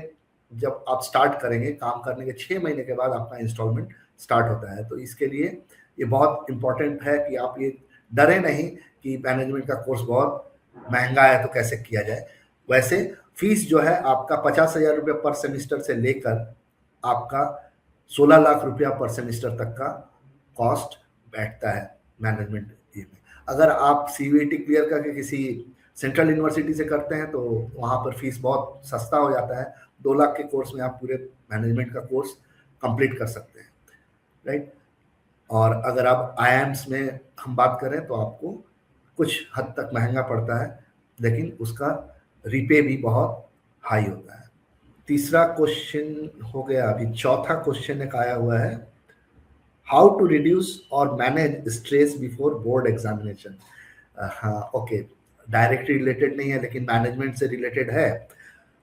जब आप स्टार्ट करेंगे, काम करने के 6 महीने के बाद आपका इंस्टॉलमेंट स्टार्ट होता है। तो इसके लिए ये बहुत इंपॉर्टेंट है कि आप ये डरे नहीं कि मैनेजमेंट का कोर्स बहुत महंगा है तो कैसे किया जाए। वैसे फीस जो है आपका 50,000 रुपये पर सेमिस्टर से लेकर आपका 16 लाख रुपया पर सेमिस्टर तक का कॉस्ट बैठता है मैनेजमेंट में। अगर आप सीवीटी क्लियर करके किसी सेंट्रल यूनिवर्सिटी से करते हैं तो वहाँ पर फीस बहुत सस्ता हो जाता है। 2 लाख के कोर्स में आप पूरे मैनेजमेंट का कोर्स कंप्लीट कर सकते हैं, राइट। और अगर आप आईआईएम्स में हम बात करें तो आपको कुछ हद तक महंगा पड़ता है, लेकिन उसका रिपे भी बहुत हाई होता है। तीसरा क्वेश्चन हो गया। अभी चौथा क्वेश्चन एक आया हुआ है, हाउ टू रिड्यूस और manage stress before board examination. हाँ ओके, डायरेक्टली रिलेटेड नहीं है लेकिन मैनेजमेंट से रिलेटेड है।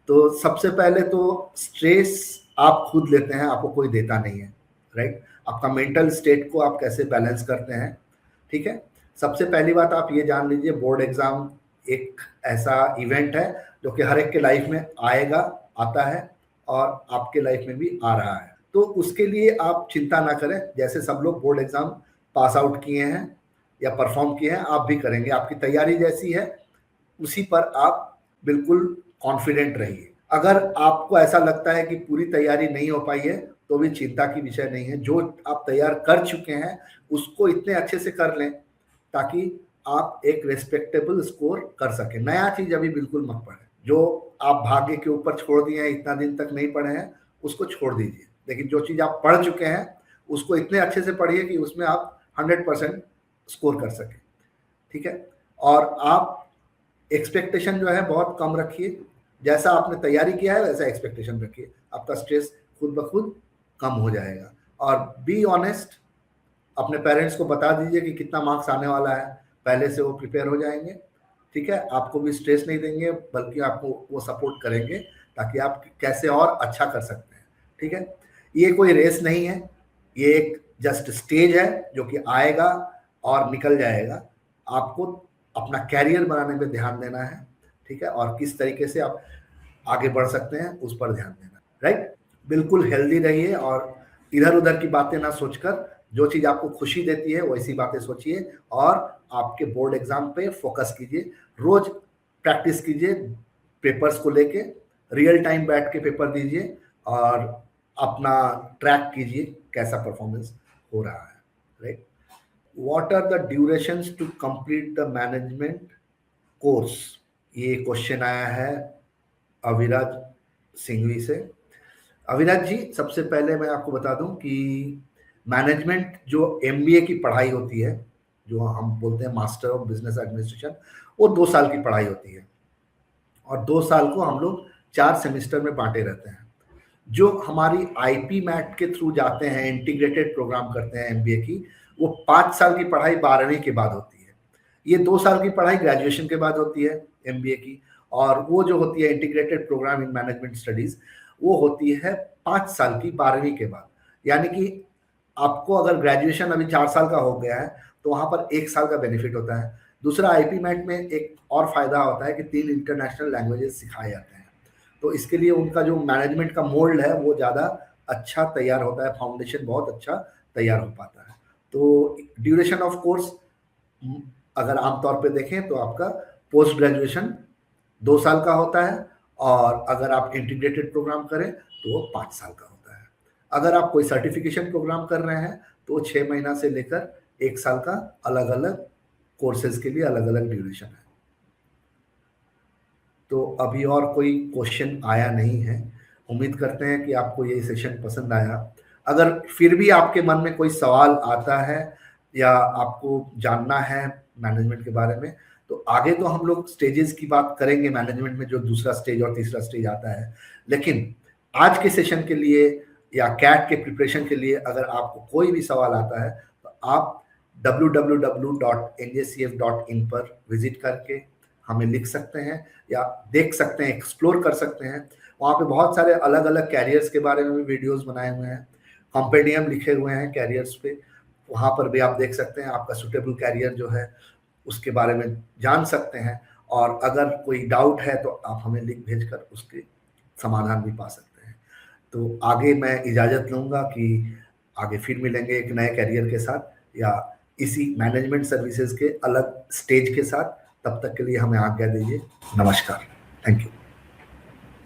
तो सबसे पहले तो स्ट्रेस आप खुद लेते हैं, आपको कोई देता नहीं है, राइट। आपका मेंटल स्टेट को आप कैसे बैलेंस करते हैं, ठीक है। सबसे पहली बात आप ये जान लीजिए, बोर्ड एग्जाम एक ऐसा इवेंट है जो कि हर एक के लाइफ में आएगा, आता है और आपके लाइफ में भी आ रहा है। तो उसके लिए आप चिंता ना करें, जैसे सब लोग बोर्ड एग्जाम पास आउट किए हैं या परफॉर्म किए हैं, आप भी करेंगे। आपकी तैयारी जैसी है उसी पर आप बिल्कुल कॉन्फिडेंट रहिए। अगर आपको ऐसा लगता है कि पूरी तैयारी नहीं हो पाई है तो भी चिंता की विषय नहीं है। जो आप तैयार कर चुके हैं उसको इतने अच्छे से कर लें ताकि आप एक रेस्पेक्टेबल स्कोर कर सकें। नया चीज अभी बिल्कुल मत पढ़ें। जो आप भाग्य के ऊपर छोड़ दिए हैं, इतना दिन तक नहीं पढ़े हैं, उसको छोड़ दीजिए। लेकिन जो चीज आप पढ़ चुके हैं उसको इतने अच्छे से पढ़िए कि उसमें आप 100% स्कोर कर सकें, ठीक है। और आप एक्सपेक्टेशन जो है बहुत कम रखिए। जैसा आपने तैयारी किया है वैसा एक्सपेक्टेशन रखिए, आपका स्ट्रेस खुद ब खुद कम हो जाएगा। और बी ऑनेस्ट, अपने पेरेंट्स को बता दीजिए कि कितना मार्क्स आने वाला है, पहले से वो प्रिपेयर हो जाएंगे, ठीक है। आपको भी स्ट्रेस नहीं देंगे बल्कि आपको वो सपोर्ट करेंगे ताकि आप कैसे और अच्छा कर सकते हैं, ठीक है। ये कोई रेस नहीं है, ये एक जस्ट स्टेज है जो कि आएगा और निकल जाएगा। आपको अपना कैरियर बनाने पे ध्यान देना है, ठीक है, और किस तरीके से आप आगे बढ़ सकते हैं उस पर ध्यान देना, राइट। बिल्कुल हेल्दी रहिए और इधर उधर की बातें ना सोचकर जो चीज आपको खुशी देती है वैसी बातें सोचिए और आपके बोर्ड एग्जाम पे फोकस कीजिए। रोज प्रैक्टिस कीजिए पेपर्स को लेके, रियल टाइम बैठ के पेपर दीजिए और अपना ट्रैक कीजिए कैसा परफॉर्मेंस हो रहा है, right. What are the durations to complete the management course, ये क्वेश्चन आया है अविराज सिंघवी से। अविनाश जी, सबसे पहले मैं आपको बता दूं कि मैनेजमेंट जो एमबीए की पढ़ाई होती है, जो हम बोलते हैं मास्टर ऑफ बिजनेस एडमिनिस्ट्रेशन, वो 2 साल की पढ़ाई होती है और 2 साल को हम लोग 4 सेमेस्टर में बांटे रहते हैं। जो हमारी आईपी मैट के थ्रू जाते हैं, इंटीग्रेटेड प्रोग्राम करते हैं एमबीए की, वो 5 साल की पढ़ाई 12वीं के बाद होती है। ये 2 साल की पढ़ाई ग्रेजुएशन के बाद होती है एमबीए की, और वो जो होती है integrated programme in management studies, वो होती है 5 साल की 12वीं के बाद। यानी कि आपको अगर ग्रेजुएशन अभी 4 साल का हो गया है तो वहां पर 1 साल का बेनिफिट होता है। दूसरा, आईपी मैट में एक और फायदा होता है कि 3 इंटरनेशनल लैंग्वेजेस सिखाए जाते हैं, तो इसके लिए उनका जो मैनेजमेंट का मोल्ड है वो ज़्यादा अच्छा तैयार होता है, फाउंडेशन बहुत अच्छा तैयार हो पाता है। तो ड्यूरेशन ऑफ कोर्स अगर आमतौर पे देखें तो आपका पोस्ट ग्रेजुएशन 2 साल का होता है, और अगर आप इंटीग्रेटेड प्रोग्राम करें तो वो 5 साल का होता है। अगर आप कोई सर्टिफिकेशन प्रोग्राम कर रहे हैं तो 6 महीना से लेकर 1 साल का अलग अलग कोर्सेज के लिए अलग अलग ड्यूरेशन है। तो अभी और कोई क्वेश्चन आया नहीं है। उम्मीद करते हैं कि आपको ये सेशन पसंद आया। अगर फिर भी आपके मन में कोई सवाल आता है या आपको जानना है मैनेजमेंट के बारे में, तो आगे तो हम लोग स्टेजेस की बात करेंगे मैनेजमेंट में, जो दूसरा स्टेज और तीसरा स्टेज आता है। लेकिन आज के सेशन के लिए या कैट के प्रिपरेशन के लिए अगर आपको कोई भी सवाल आता है तो आप www.njcf.in पर विजिट करके हमें लिख सकते हैं या देख सकते हैं, एक्सप्लोर कर सकते हैं। वहाँ पे बहुत सारे अलग अलग कैरियर्स के बारे में भी वीडियोस बनाए हुए हैं, कॉम्पेडियम लिखे हुए हैं कैरियर्स पे, वहाँ पर भी आप देख सकते हैं। आपका सुटेबल कैरियर जो है उसके बारे में जान सकते हैं, और अगर कोई डाउट है तो आप हमें लिंक भेजकर उसके समाधान भी पा सकते हैं। तो आगे मैं इजाज़त लूँगा कि आगे फिर मिलेंगे एक नए कैरियर के साथ या इसी मैनेजमेंट सर्विसेज के अलग स्टेज के साथ। तब तक के लिए हमें आज्ञा दीजिए। नमस्कार, थैंक यू।